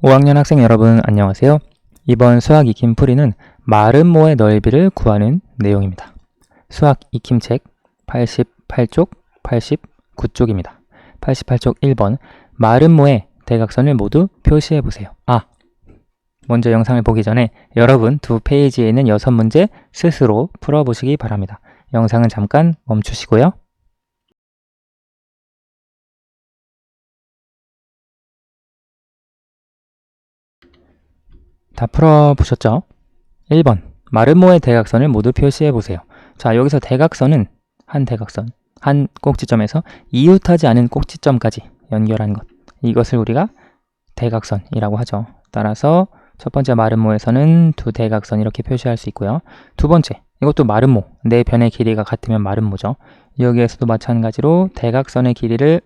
5학년 학생 여러분 안녕하세요. 이번 수학 익힘 풀이는 마름모의 넓이를 구하는 내용입니다. 수학 익힘책 88쪽, 89쪽입니다. 88쪽 1번 마름모의 대각선을 모두 표시해보세요. 먼저 영상을 보기 전에 여러분 두 페이지에 있는 6문제 스스로 풀어보시기 바랍니다. 영상은 잠깐 멈추시고요. 다 풀어보셨죠? 1번 마름모의 대각선을 모두 표시해보세요. 자, 여기서 대각선은 한 대각선, 한 꼭지점에서 이웃하지 않은 꼭지점까지 연결한 것, 이것을 우리가 대각선이라고 하죠. 따라서 첫 번째 마름모에서는 두 대각선 이렇게 표시할 수 있고요. 두 번째, 이것도 마름모, 네 변의 길이가 같으면 마름모죠. 여기에서도 마찬가지로 대각선의 길이를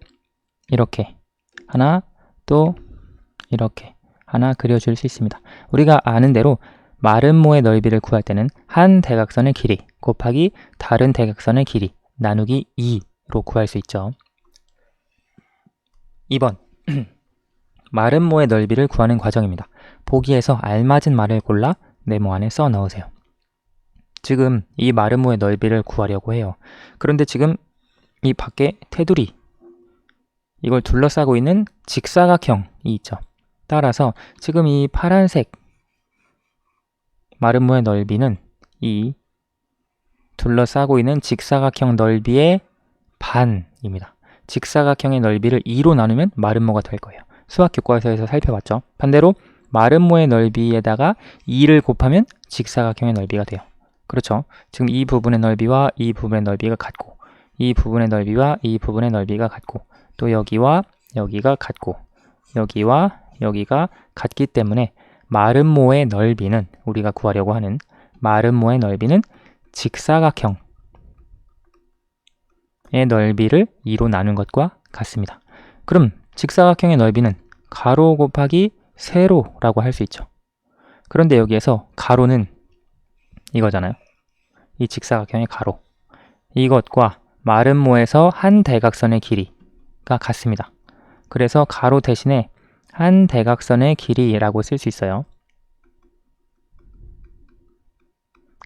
이렇게 하나, 또 이렇게 하나 그려줄 수 있습니다. 우리가 아는 대로 마름모의 넓이를 구할 때는 한 대각선의 길이 곱하기 다른 대각선의 길이 나누기 2로 구할 수 있죠. 2번 마름모의 넓이를 구하는 과정입니다. 보기에서 알맞은 말을 골라 네모 안에 써 넣으세요. 지금 이 마름모의 넓이를 구하려고 해요. 그런데 지금 이 밖에 테두리, 이걸 둘러싸고 있는 직사각형이 있죠. 따라서 지금 이 파란색 마름모의 넓이는 이 둘러싸고 있는 직사각형 넓이의 반입니다. 직사각형의 넓이를 2로 나누면 마름모가 될 거예요. 수학 교과서에서 살펴봤죠. 반대로 마름모의 넓이에다가 2를 곱하면 직사각형의 넓이가 돼요. 그렇죠. 지금 이 부분의 넓이와 이 부분의 넓이가 같고, 이 부분의 넓이와 이 부분의 넓이가 같고, 또 여기와 여기가 같고, 여기와 여기가 같기 때문에 마름모의 넓이는, 우리가 구하려고 하는 마름모의 넓이는 직사각형의 넓이를 2로 나눈 것과 같습니다. 그럼 직사각형의 넓이는 가로 곱하기 세로라고 할 수 있죠. 그런데 여기에서 가로는 이거잖아요. 이 직사각형의 가로, 이것과 마름모에서 한 대각선의 길이가 같습니다. 그래서 가로 대신에 한 대각선의 길이라고 쓸 수 있어요.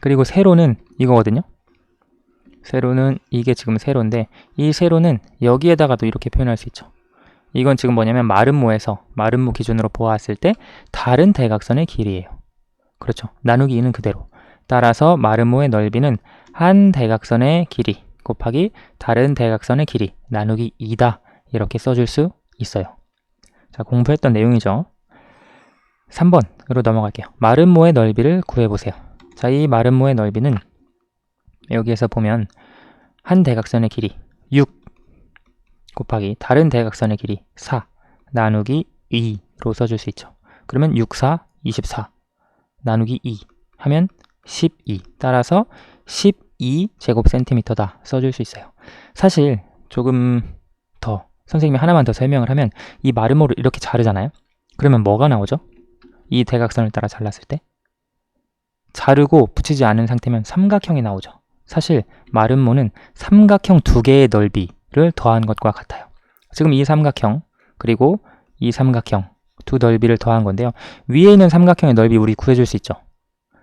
그리고 세로는 이거거든요. 세로는 이게 지금 세로인데, 이 세로는 여기에다가도 이렇게 표현할 수 있죠. 이건 지금 뭐냐면 마름모에서, 마름모 기준으로 보았을 때 다른 대각선의 길이에요. 그렇죠. 나누기 2는 그대로. 따라서 마름모의 넓이는 한 대각선의 길이 곱하기 다른 대각선의 길이 나누기 2다. 이렇게 써줄 수 있어요. 자, 공부했던 내용이죠. 3번으로 넘어갈게요. 마름모의 넓이를 구해보세요. 자, 이 마름모의 넓이는 여기에서 보면 한 대각선의 길이 6 곱하기 다른 대각선의 길이 4 나누기 2로 써줄 수 있죠. 그러면 6, 4, 24 나누기 2 하면 12. 따라서 12제곱센티미터다 써줄 수 있어요. 사실 조금 더 선생님이 하나만 더 설명을 하면 이 마름모를 이렇게 자르잖아요. 그러면 뭐가 나오죠? 이 대각선을 따라 잘랐을 때 자르고 붙이지 않은 상태면 삼각형이 나오죠. 사실 마름모는 삼각형 두 개의 넓이를 더한 것과 같아요. 지금 이 삼각형 그리고 이 삼각형 두 넓이를 더한 건데요. 위에 있는 삼각형의 넓이 우리 구해줄 수 있죠.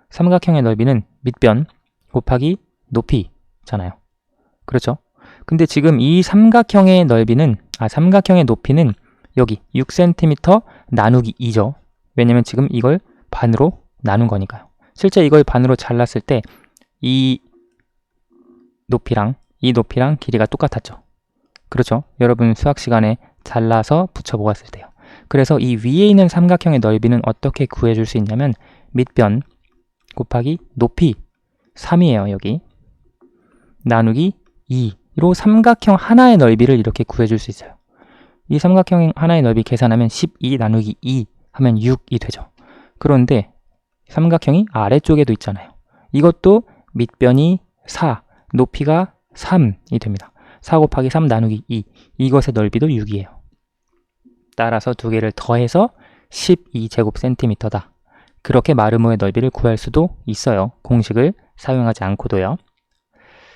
삼각형의 넓이는 밑변 곱하기 높이잖아요. 그렇죠? 근데 지금 이 삼각형의 넓이는, 삼각형의 높이는 여기 6cm 나누기 2죠. 왜냐면 지금 이걸 반으로 나눈 거니까요. 실제 이걸 반으로 잘랐을 때 이 높이랑 길이가 똑같았죠. 그렇죠? 여러분 수학 시간에 잘라서 붙여보았을 때요. 그래서 이 위에 있는 삼각형의 넓이는 어떻게 구해줄 수 있냐면 밑변 곱하기 높이 3이에요. 여기 나누기 2로 삼각형 하나의 넓이를 이렇게 구해줄 수 있어요. 이 삼각형 하나의 넓이 계산하면 12 나누기 2 하면 6이 되죠. 그런데 삼각형이 아래쪽에도 있잖아요. 이것도 밑변이 4, 높이가 3이 됩니다. 4 곱하기 3 나누기 2, 이것의 넓이도 6이에요. 따라서 두 개를 더해서 12제곱센티미터다. 그렇게 마름모의 넓이를 구할 수도 있어요. 공식을 사용하지 않고도요.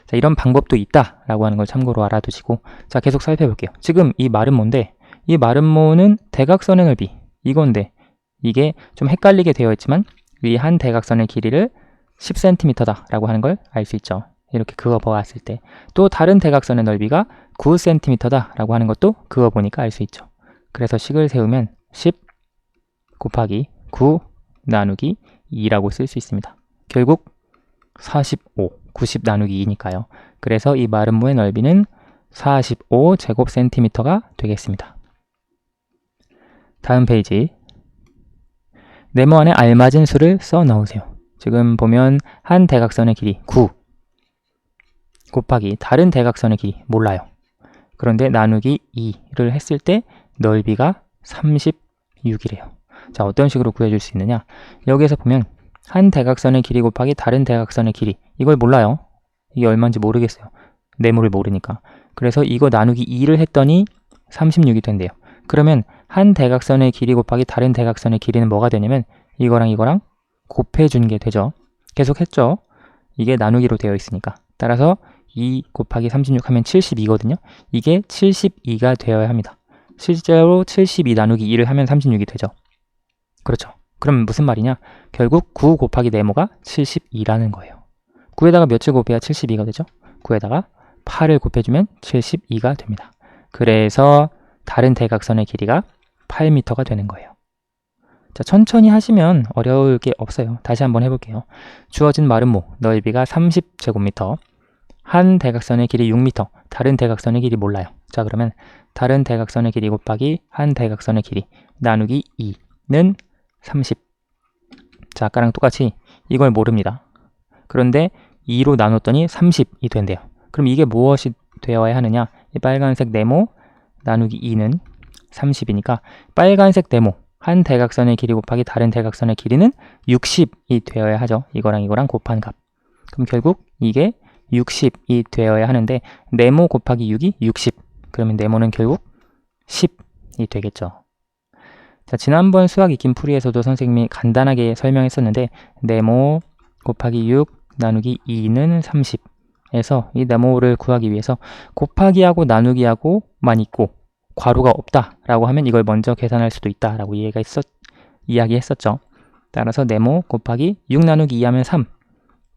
자, 이런 방법도 있다라고 하는 걸 참고로 알아두시고, 자, 계속 살펴볼게요. 지금 이 마름모인데, 이 마름모는 대각선의 넓이 이건데 이게 좀 헷갈리게 되어 있지만 이 한 대각선의 길이를 10cm다 라고 하는 걸 알 수 있죠. 이렇게 그어 보았을 때. 또 다른 대각선의 넓이가 9cm다 라고 하는 것도 그어 보니까 알 수 있죠. 그래서 식을 세우면 10 곱하기 9 나누기 2라고 쓸 수 있습니다. 결국 45, 90 나누기 2니까요. 그래서 이 마름모의 넓이는 45제곱센티미터가 되겠습니다. 다음 페이지. 네모 안에 알맞은 수를 써 넣으세요. 지금 보면 한 대각선의 길이 9 곱하기 다른 대각선의 길이 몰라요. 그런데 나누기 2를 했을 때 넓이가 36이래요. 자, 어떤 식으로 구해줄 수 있느냐? 여기에서 보면 한 대각선의 길이 곱하기 다른 대각선의 길이, 이걸 몰라요. 이게 얼마인지 모르겠어요. 네모를 모르니까. 그래서 이거 나누기 2를 했더니 36이 된대요. 그러면 한 대각선의 길이 곱하기 다른 대각선의 길이는 뭐가 되냐면 이거랑 이거랑 곱해준 게 되죠. 계속 했죠. 이게 나누기로 되어 있으니까. 따라서 2 곱하기 36 하면 72거든요. 이게 72가 되어야 합니다. 실제로 72 나누기 2를 하면 36이 되죠. 그렇죠. 그럼 무슨 말이냐? 결국 9 곱하기 네모가 72라는 거예요. 9에다가 몇을 곱해야 72가 되죠? 9에다가 8을 곱해주면 72가 됩니다. 그래서 다른 대각선의 길이가 8m가 되는 거예요. 자, 천천히 하시면 어려울 게 없어요. 다시 한번 해볼게요. 주어진 마름모 넓이가 30제곱미터, 한 대각선의 길이 6m, 다른 대각선의 길이 몰라요. 자, 그러면 다른 대각선의 길이 곱하기 한 대각선의 길이 나누기 2는 30. 자, 아까랑 똑같이 이걸 모릅니다. 그런데 2로 나눴더니 30이 된대요. 그럼 이게 무엇이 되어야 하느냐? 이 빨간색 네모 나누기 2는 30이니까 빨간색 네모 한 대각선의 길이 곱하기 다른 대각선의 길이는 60이 되어야 하죠. 이거랑 이거랑 곱한 값. 그럼 결국 이게 60이 되어야 하는데 네모 곱하기 6이 60. 그러면 네모는 결국 10이 되겠죠. 자, 지난번 수학 익힘 풀이에서도 선생님이 간단하게 설명했었는데 네모 곱하기 6 나누기 2는 30에서 이 네모를 구하기 위해서 곱하기하고 나누기하고만 있고 괄호가 없다라고 하면 이걸 먼저 계산할 수도 있다라고 이야기했었죠. 따라서 네모 곱하기 6 나누기 2 하면 3.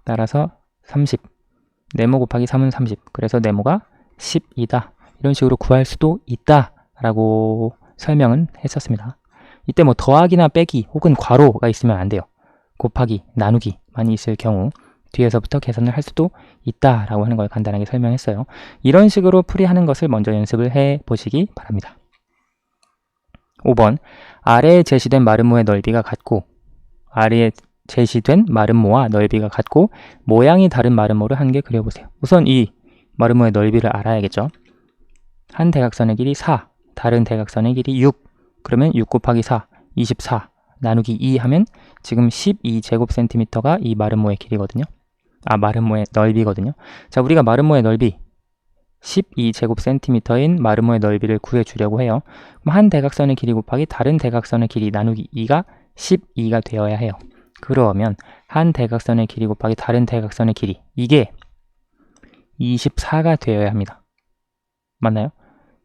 따라서 30. 네모 곱하기 3은 30. 그래서 네모가 10이다. 이런 식으로 구할 수도 있다라고 설명은 했었습니다. 이때 뭐 더하기나 빼기 혹은 괄호가 있으면 안 돼요. 곱하기, 나누기만 있을 경우 뒤에서부터 계산을 할 수도 있다라고 하는 걸 간단하게 설명했어요. 이런 식으로 풀이하는 것을 먼저 연습을 해보시기 바랍니다. 5번, 아래에 제시된 마름모의 넓이가 같고 아래에 제시된 마름모와 넓이가 같고 모양이 다른 마름모를 한 개 그려보세요. 우선 이 마름모의 넓이를 알아야겠죠. 한 대각선의 길이 4, 다른 대각선의 길이 6. 그러면 6 곱하기 4, 24 나누기 2 하면 지금 12제곱센티미터가 이 마름모의 길이거든요. 마름모의 넓이거든요. 자, 우리가 마름모의 넓이 12제곱센티미터인 마름모의 넓이를 구해주려고 해요. 그럼 한 대각선의 길이 곱하기 다른 대각선의 길이 나누기 2가 12가 되어야 해요. 그러면 한 대각선의 길이 곱하기 다른 대각선의 길이 이게 24가 되어야 합니다. 맞나요?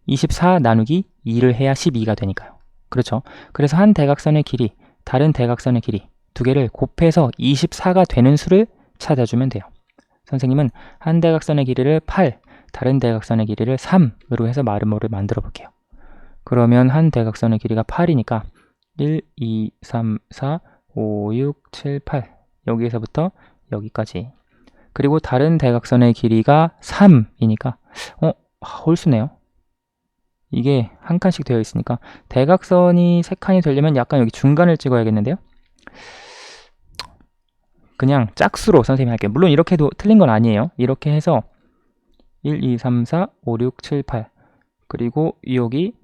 24 나누기 2를 해야 12가 되니까요. 그렇죠? 그래서 한 대각선의 길이 다른 대각선의 길이 두 개를 곱해서 24가 되는 수를 찾아주면 돼요. 선생님은 한 대각선의 길이를 8, 다른 대각선의 길이를 3으로 해서 마름모를 만들어 볼게요. 그러면 한 대각선의 길이가 8이니까 1, 2, 3, 4, 5, 6, 7, 8 여기에서부터 여기까지. 그리고 다른 대각선의 길이가 3이니까 홀수네요. 이게 한 칸씩 되어 있으니까 대각선이 3칸이 되려면 약간 여기 중간을 찍어야겠는데요. 그냥 짝수로 선생님이 할게요. 물론 이렇게 해도 틀린 건 아니에요. 이렇게 해서 1, 2, 3, 4, 5, 6, 7, 8 그리고 여기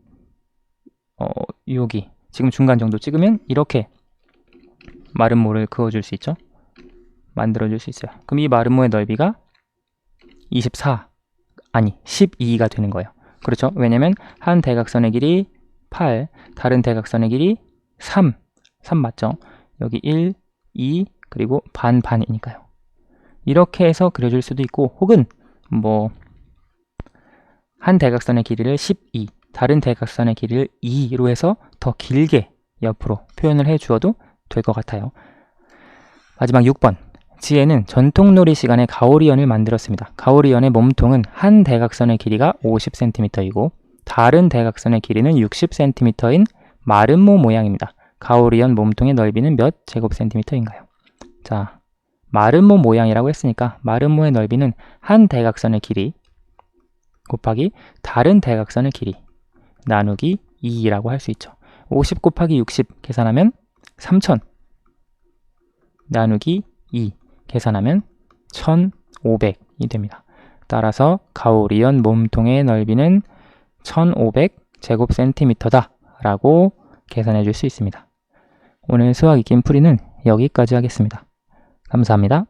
여기 지금 중간 정도 찍으면 이렇게 마름모를 그어줄 수 있죠. 만들어줄 수 있어요. 그럼 이 마름모의 넓이가 12가 되는 거예요. 그렇죠? 왜냐면 한 대각선의 길이 8, 다른 대각선의 길이 3 맞죠? 여기 1, 2, 그리고 반이니까요. 이렇게 해서 그려줄 수도 있고 혹은 뭐 한 대각선의 길이를 12, 다른 대각선의 길이를 2로 해서 더 길게 옆으로 표현을 해 주어도 될 것 같아요. 마지막 6번. 지혜는 전통놀이 시간에 가오리언을 만들었습니다. 가오리언의 몸통은 한 대각선의 길이가 50cm이고 다른 대각선의 길이는 60cm인 마름모 모양입니다. 가오리언 몸통의 넓이는 몇 제곱센티미터인가요? 자, 마름모 모양이라고 했으니까 마름모의 넓이는 한 대각선의 길이 곱하기 다른 대각선의 길이 나누기 2라고 할 수 있죠. 50 곱하기 60 계산하면 3000 나누기 2 계산하면 1500이 됩니다. 따라서 가오리언 몸통의 넓이는 1500제곱센티미터다 라고 계산해 줄 수 있습니다. 오늘 수학 익힘 풀이는 여기까지 하겠습니다. 감사합니다.